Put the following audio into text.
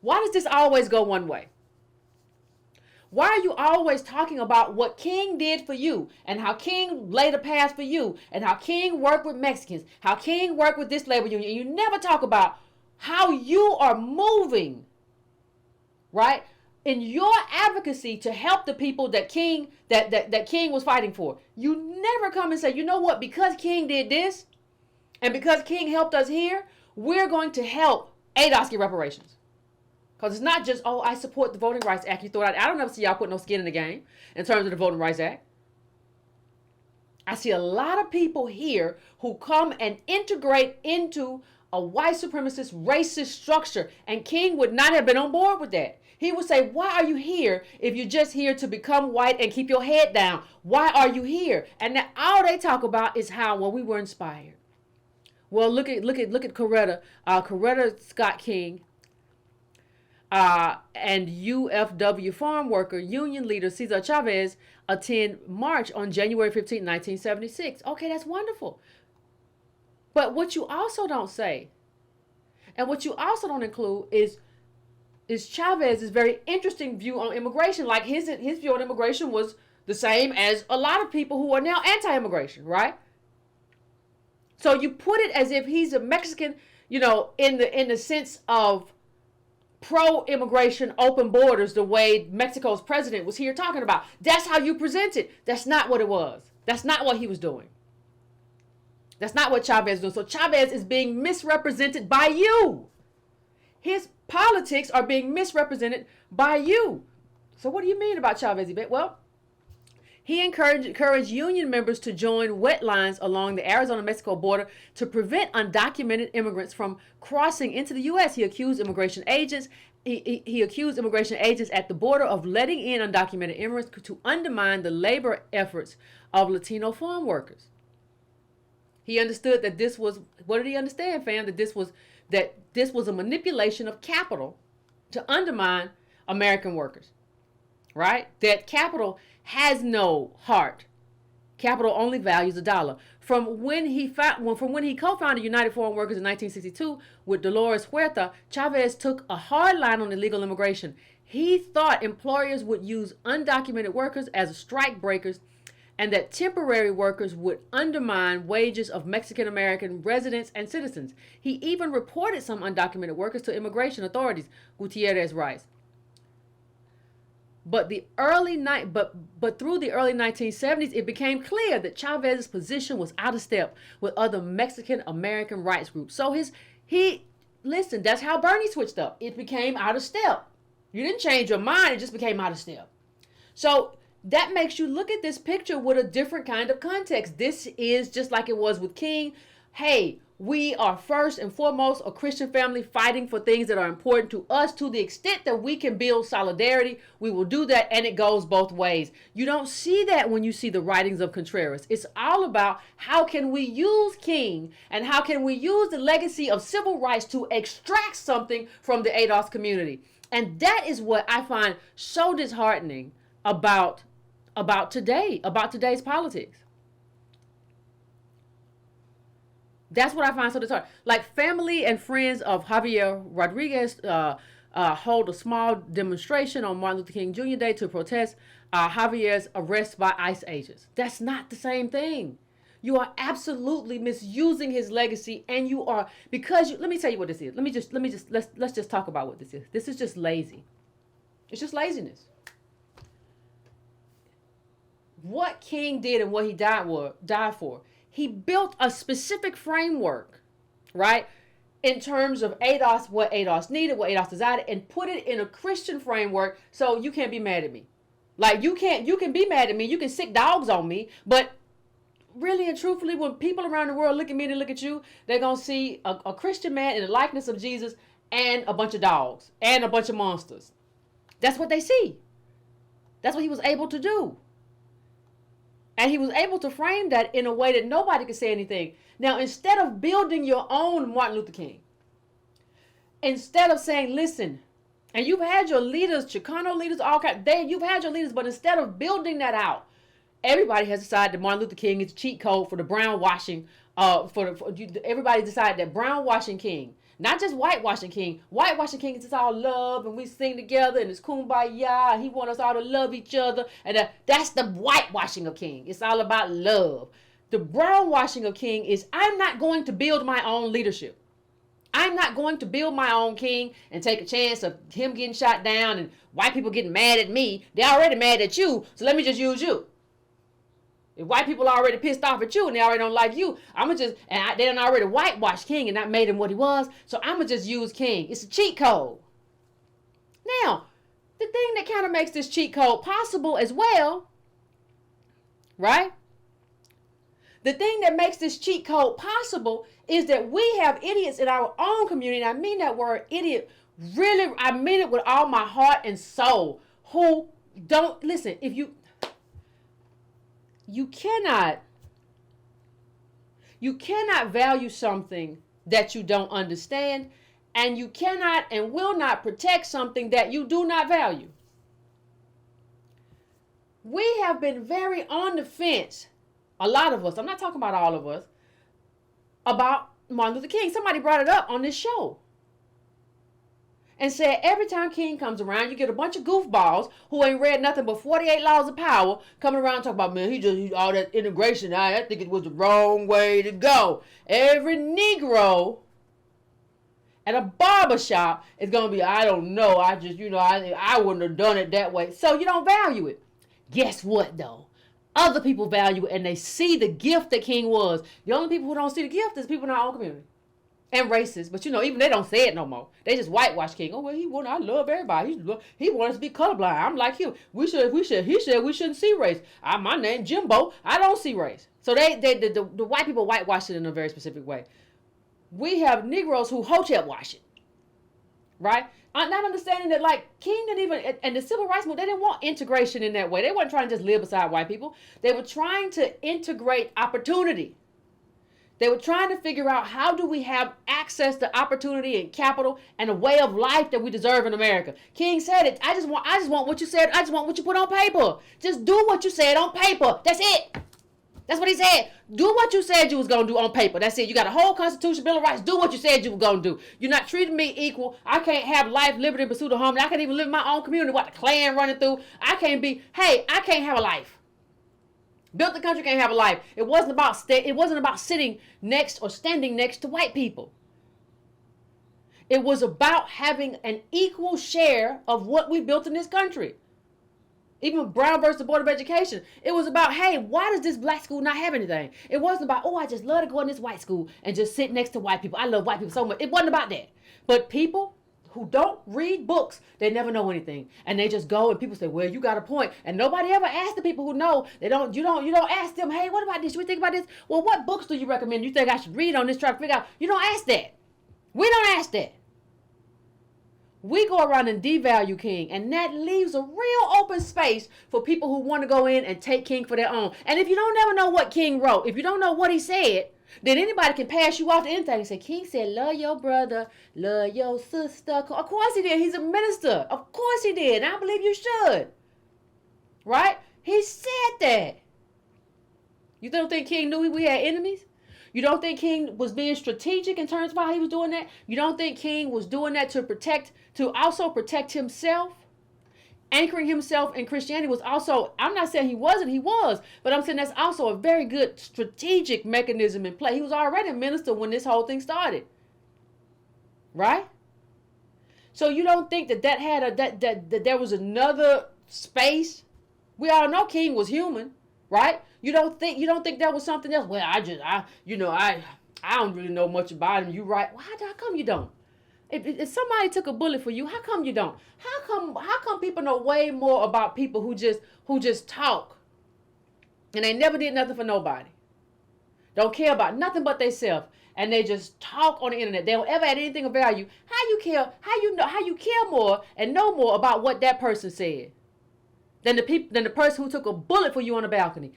Why does this always go one way? Why are you always talking about what King did for you and how King laid a path for you and how King worked with Mexicans, how King worked with this labor union? You never talk about how you are moving, right? In your advocacy to help the people that King was fighting for. You never come and say, you know what, because King did this and because King helped us here, we're going to help ADOS get reparations. Because it's not just, oh, I support the Voting Rights Act. You throw it out. I don't ever see y'all put no skin in the game in terms of the Voting Rights Act. I see a lot of people here who come and integrate into a white supremacist, racist structure. And King would not have been on board with that. He would say, why are you here if you're just here to become white and keep your head down? Why are you here? And now all they talk about is how, well, we were inspired. Well, look at Coretta Scott King, and UFW farm worker union leader Cesar Chavez attend march on January 15, 1976. Okay, that's wonderful. But what you also don't say, and what you also don't include is Chavez's very interesting view on immigration. Like his view on immigration was the same as a lot of people who are now anti-immigration, right? So you put it as if he's a Mexican, in the sense of pro-immigration, open borders, the way Mexico's president was here talking about. That's how you present it. That's not what it was. That's not what he was doing. That's not what Chavez was doing. So Chavez is being misrepresented by you. His politics are being misrepresented by you. So what do you mean about Chavez? Well, he encouraged union members to join wet lines along the Arizona-Mexico border to prevent undocumented immigrants from crossing into the U.S. He accused immigration agents at the border of letting in undocumented immigrants to undermine the labor efforts of Latino farm workers. He understood that this was, what did he understand, fam? That this was a manipulation of capital to undermine American workers, right? That capital has no heart. Capital only values a dollar. From when he co-founded United Farm Workers in 1962 with Dolores Huerta, Chavez took a hard line on illegal immigration. He thought employers would use undocumented workers as strike breakers and that temporary workers would undermine wages of Mexican-American residents and citizens. He even reported some undocumented workers to immigration authorities, Gutierrez writes. But through the early 1970s, it became clear that Chavez's position was out of step with other Mexican-American rights groups. So listen, that's how Bernie switched up. It became out of step. You didn't change your mind, it just became out of step. So that makes you look at this picture with a different kind of context. This is just like it was with King. Hey, we are first and foremost a Christian family fighting for things that are important to us. To the extent that we can build solidarity, we will do that, and it goes both ways. You don't see that when you see the writings of Contreras. It's all about how can we use King and how can we use the legacy of civil rights to extract something from the ADOS community. And that is what I find so disheartening about today's politics. That's what I find so disheartening. Like family and friends of Javier Rodriguez hold a small demonstration on Martin Luther King Jr. Day to protest Javier's arrest by ICE agents. That's not the same thing. You are absolutely misusing his legacy, and you are let me tell you what this is. Let's just talk about what this is. This is just lazy. It's just laziness. What King did and what he died for. He built a specific framework, right? In terms of ADOS, what ADOS needed, what ADOS desired, and put it in a Christian framework so you can't be mad at me. Like you can be mad at me, you can sick dogs on me, but really and truthfully, when people around the world look at me and look at you, they're going to see a Christian man in the likeness of Jesus and a bunch of dogs and a bunch of monsters. That's what they see. That's what he was able to do. And he was able to frame that in a way that nobody could say anything. Now, instead of building your own Martin Luther King, instead of saying, listen, and you've had your leaders, Chicano leaders, you've had your leaders, but instead of building that out, everybody has decided that Martin Luther King is a cheat code for the brownwashing. Everybody decided that brownwashing King. Not just whitewashing king. Whitewashing king is just all love and we sing together and it's kumbaya. He wants us all to love each other. And that's the whitewashing of king. It's all about love. The brownwashing of king is I'm not going to build my own leadership. I'm not going to build my own king and take a chance of him getting shot down and white people getting mad at me. They're already mad at you, so let me just use you. If white people are already pissed off at you and they already don't like you, they done already whitewashed king and not made him what he was, so I'm going to just use king. It's a cheat code. Now, the thing that kind of makes this cheat code possible as well, right? The thing that makes this cheat code possible is that we have idiots in our own community, and I mean that word idiot, really, I mean it with all my heart and soul, who don't, listen, if you cannot value something that you don't understand, and you cannot and will not protect something that you do not value. We have been very on the fence, a lot of us, I'm not talking about all of us, about Martin Luther King. Somebody brought it up on this show and said every time King comes around, you get a bunch of goofballs who ain't read nothing but 48 Laws of Power coming around and talking about, man, he all that integration. I think it was the wrong way to go. Every Negro at a barbershop is going to be, I don't know. I wouldn't have done it that way. So you don't value it. Guess what, though? Other people value it and they see the gift that King was. The only people who don't see the gift is people in our own community. And racist. But even they don't say it no more. They just whitewash King. Oh, well, I love everybody. He wants us to be colorblind. I'm like you. He said we shouldn't see race. My name Jimbo. I don't see race. So the white people whitewash it in a very specific way. We have Negroes who Hotepwash it. Right? Not understanding that, like, King didn't even, and the civil rights movement, they didn't want integration in that way. They weren't trying to just live beside white people. They were trying to integrate opportunity. They were trying to figure out how do we have access to opportunity and capital and a way of life that we deserve in America. King said it. I just want what you said. I just want what you put on paper. Just do what you said on paper. That's it. That's what he said. Do what you said you was going to do on paper. That's it. You got a whole Constitution, Bill of Rights. Do what you said you were going to do. You're not treating me equal. I can't have life, liberty, and pursuit of harmony. I can't even live in my own community. What, the Klan running through? I can't have a life. Built the country, can't have a life. It wasn't about sitting next or standing next to white people. It was about having an equal share of what we built in this country. Even Brown versus the Board of Education, it was about, hey, why does this black school not have anything? It wasn't about, oh, I just love to go in this white school and just sit next to white people. I love white people so much. It wasn't about that. But people who don't read books, they never know anything. And they just go and people say, well, you got a point. And nobody ever asks the people who know. You don't ask them, hey, what about this? What do you think about this? Well, what books do you recommend? You think I should read on this, try to figure out? You don't ask that. We don't ask that. We go around and devalue King, and that leaves a real open space for people who want to go in and take King for their own. And if you don't ever know what King wrote, if you don't know what he said, then anybody can pass you off to anything and say, King said, love your brother, love your sister. Of course he did. He's a minister. Of course he did. And I believe you should. Right? He said that. You don't think King knew we had enemies? You don't think King was being strategic in terms of how he was doing that? You don't think King was doing that to also protect himself? Anchoring himself in Christianity was also, I'm not saying he wasn't, he was, but I'm saying that's also a very good strategic mechanism in play. He was already a minister when this whole thing started. Right? So you don't think that there was another space? We all know King was human, right? You don't think that was something else? Well, I don't really know much about him. You right? Well, how come you don't? If somebody took a bullet for you, how come you don't? How come people know way more about people who just talk and they never did nothing for nobody? Don't care about nothing but themselves, and they just talk on the internet. They don't ever add anything of value. How you care more and know more about what that person said than the person who took a bullet for you on the balcony?